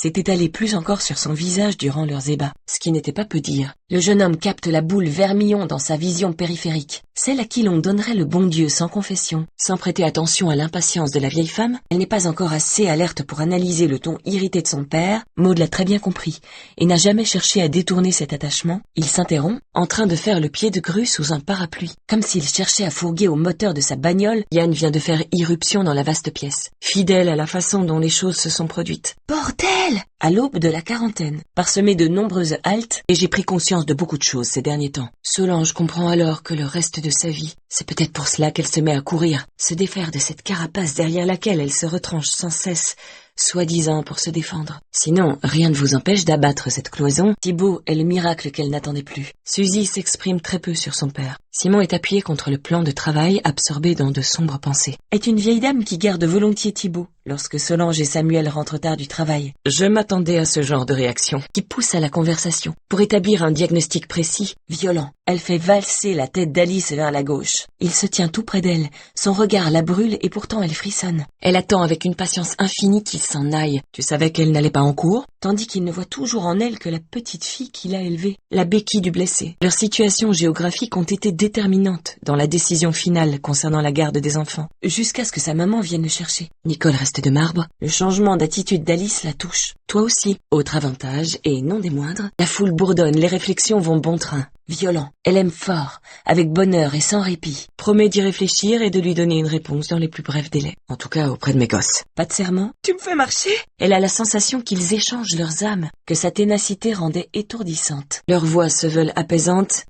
s'est étalée plus encore sur son visage durant leurs ébats, ce qui n'était pas peu dire. Le jeune homme capte la boule vermillon dans sa vision périphérique, celle à qui l'on donnerait le bon Dieu sans confession. Sans prêter attention à l'impatience de la vieille femme, elle n'est pas encore assez alerte pour analyser le ton irrité de son père. Maud l'a très bien compris, et n'a jamais cherché à détourner cet attachement. Il s'interrompt, en train de faire le pied de grue sous un parapluie. Comme s'il cherchait à fourguer au moteur de sa bagnole, Yann vient de faire irruption dans la vaste pièce, fidèle à la façon dont les choses se sont produites. Bordel! À l'aube de la quarantaine, parsemée de nombreuses haltes, et j'ai pris conscience de beaucoup de choses ces derniers temps. Solange comprend alors que le reste de sa vie, c'est peut-être pour cela qu'elle se met à courir, se défaire de cette carapace derrière laquelle elle se retranche sans cesse, soi-disant pour se défendre. Sinon, rien ne vous empêche d'abattre cette cloison. Thibaut est le miracle qu'elle n'attendait plus. Suzy s'exprime très peu sur son père. Simon est appuyé contre le plan de travail, absorbé dans de sombres pensées. Est une vieille dame qui garde volontiers Thibaut lorsque Solange et Samuel rentrent tard du travail. Je m'attendais à ce genre de réaction, qui pousse à la conversation. Pour établir un diagnostic précis, violent, elle fait valser la tête d'Alice vers la gauche. Il se tient tout près d'elle, son regard la brûle et pourtant elle frissonne. Elle attend avec une patience infinie qu'il s'en aille. Tu savais qu'elle n'allait pas en cours? Tandis qu'il ne voit toujours en elle que la petite fille qu'il a élevée, la béquille du blessé. Leurs situations géographiques ont été déterminantes dans la décision finale concernant la garde des enfants, jusqu'à ce que sa maman vienne le chercher. Nicole reste de marbre. Le changement d'attitude d'Alice la touche. Toi aussi. Autre avantage, et non des moindres, la foule bourdonne, les réflexions vont bon train. Violent. Elle aime fort, avec bonheur et sans répit. Promet d'y réfléchir et de lui donner une réponse dans les plus brefs délais. En tout cas, auprès de mes gosses. Pas de serment? Tu me fais marcher? Elle a la sensation qu'ils échangent leurs âmes, que sa ténacité rendait étourdissante. Leurs voix se veulent apaisantes,